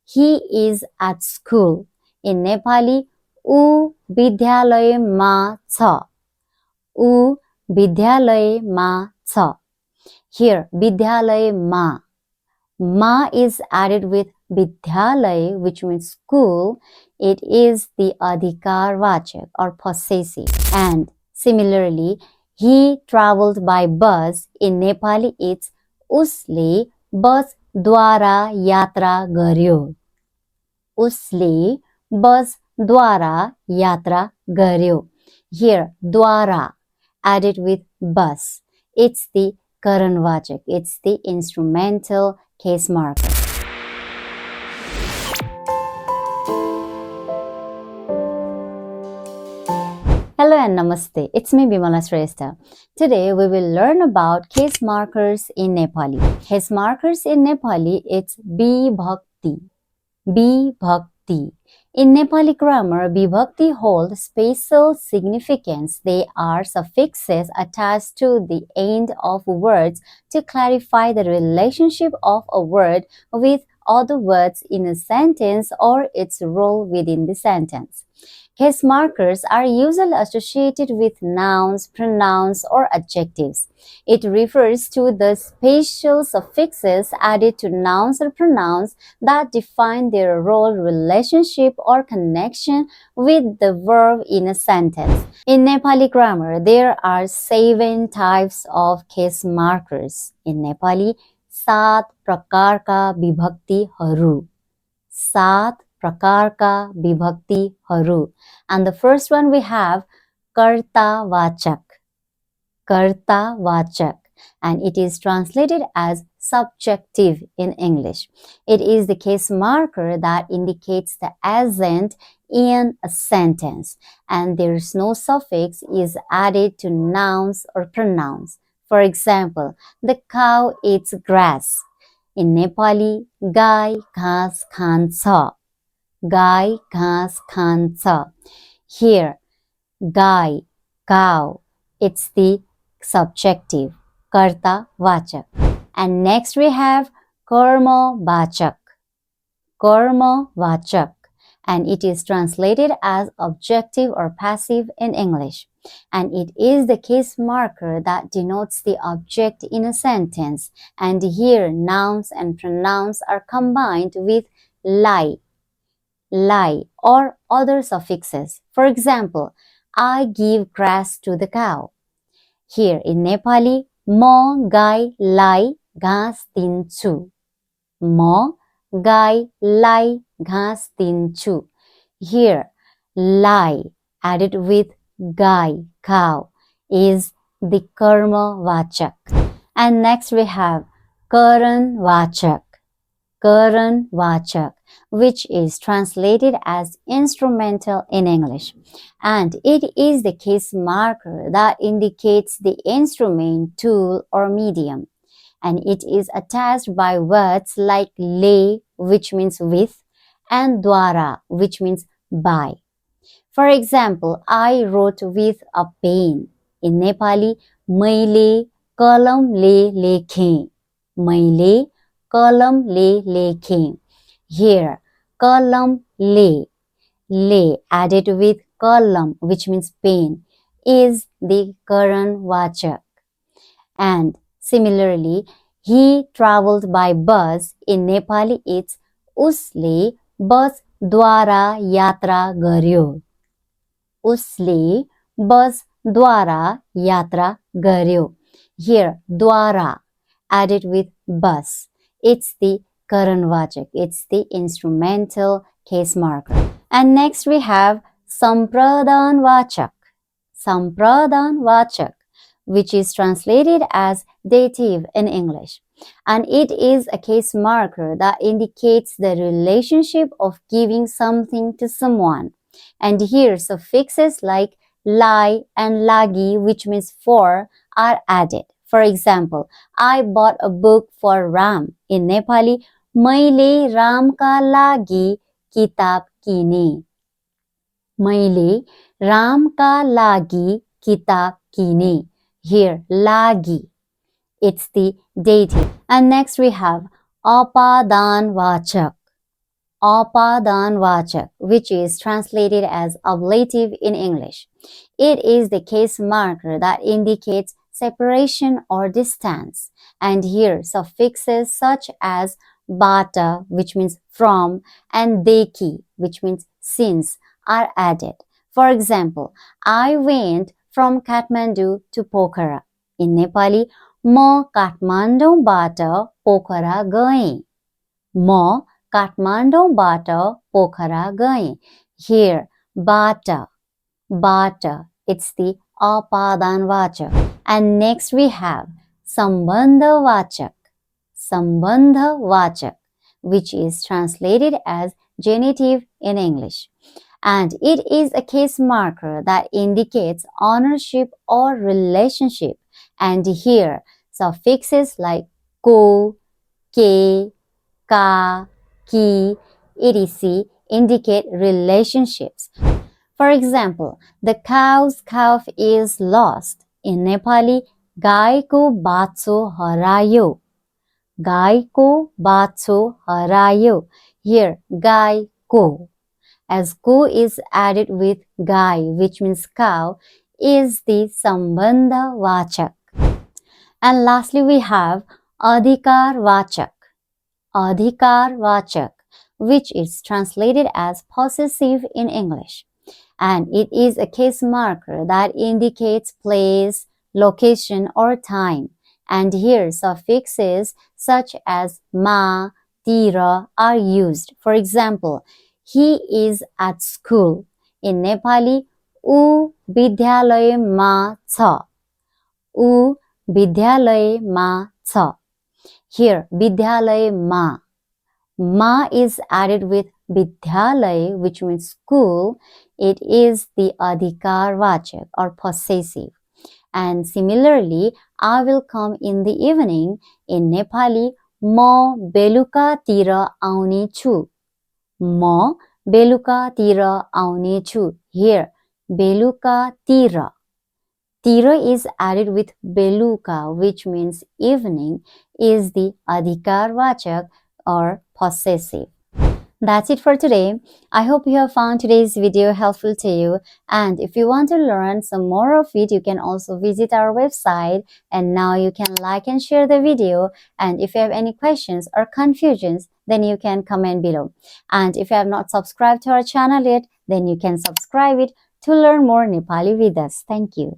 he is at school. In Nepali, ऊ विद्यालयमा छ. ऊ विद्यालयमा छ. Here, विद्यालयमा. Ma is added with vidyalay, which means school. It is the adhikarvachak or possessive. And similarly, he traveled by bus. In Nepali, it's उसले बस द्वारा यात्रा गर्यो. उसले बस द्वारा यात्रा गर्यो. Here, द्वारा added with bus. It's the karanvachak. It's the instrumental case marker. Hello and namaste. It's me Bimala Shrestha. Today we will learn about case markers in Nepali. Case markers in Nepali, it's vibhakti. Vibhakti. In Nepali grammar, vibhakti hold special significance. They are suffixes attached to the end of words to clarify the relationship of a word with other words in a sentence or its role within the sentence. Case markers are usually associated with nouns, pronouns, or adjectives. It refers to the special suffixes added to nouns or pronouns that define their role, relationship, or connection with the verb in a sentence. In Nepali grammar, there are 7 types of case markers. In Nepali, 7 प्रकारका विभक्तिहरू. 7 प्रकारका विभक्तिहरू. And the first one we have कर्तावाचक. कर्तावाचक. And it is translated as subjective in English. It is the case marker that indicates the agent in a sentence, and there's no suffix is added to nouns or pronouns. For example, the cow eats grass. In Nepali, गाई घाँस खान्छ. गाई घाँस खान्छ. Here, गाई, cow, it's the subjective, karta vachak. And next we have karma vachak. Karma vachak. And it is translated as objective or passive in English. And it is the case marker that denotes the object in a sentence. And here, nouns and pronouns are combined with lie, or other suffixes. For example, I give grass to the cow. Here in Nepali, म गाईलाई घाँस दिन्छु. म गाईलाई घाँस दिन्छु. Here, lie added with गाई, cow, is the karma vachak. And next we have karan vachak. Karan vachak, which is translated as instrumental in English. And it is the case marker that indicates the instrument, tool, or medium. And it is attached by words like le, which means with, and dwara, which means by. For example, I wrote with a pen. In Nepali, मैले कलमले लेखेँ. मैले कलमले लेखेँ. Here, कलमले, le added with kalam, which means pen, is the karan vachak. And similarly, he traveled by bus. In Nepali, it's उसले बस द्वारा यात्रा गर्यो. उसले बस द्वारा यात्रा गर्यो. Here, द्वारा added with bus. It's the karanvachak. It's the instrumental case marker. And next we have sampradanvachak. Sampradanvachak, which is translated as dative in English. And it is a case marker that indicates the relationship of giving something to someone. And here suffixes like lai and lagi, which means for, are added. For example, I bought a book for Ram. In Nepali, मैले रामका लागि किताब किने. मैले रामका लागि किताब किने. Here, lagi. It's the dative. And next we have apadan vachak. apadanvachak, which is translated as ablative in English. It is the case marker that indicates separation or distance. And here suffixes such as bata, which means from, and deki, which means since, are added. For example, I went from Kathmandu to Pokhara. In Nepali, म काठमाडौँबाट पोखरा गएँ. म काठमाडौँबाट पोखरा गएँ. Here, bata, it's the apadanvachak. And next we have sambandhavachak, which is translated as genitive in English. And it is a case marker that indicates ownership or relationship. And here, suffixes like ko, ke, ka, ki, etc. indicate relationships. For example, the cow's calf is lost. In Nepali, गाईको बाछो हरायो. गाईको बाछो हरायो. Here, गाईको, as ko is added with gai, which means cow, is the sambandha vachak. And lastly, we have adhikar vachak, which is translated as possessive in English. And it is a case marker that indicates place, location, or time. And here suffixes such as ma, tira are used. For example, he is at school. In Nepali, ऊ विद्यालयमा छ. ऊ विद्यालयमा छ. Here, विद्यालयमा. Ma is added with vidyalay, which means school. It is the adhikar vachak or possessive. And similarly, I will come in the evening. In Nepali, म बेलुकातिर आउने छु. म बेलुकातिर आउने छु. Here, बेलुकातिर. Tira is added with beluka, which means evening, is the adhikar vachak or possessive. That's it for today. I hope you have found today's video helpful to you. And if you want to learn some more of it, you can also visit our website. And now you can like and share the video. And if you have any questions or confusions, then you can comment below. And if you have not subscribed to our channel yet, then you can subscribe it to learn more Nepali with us. Thank you.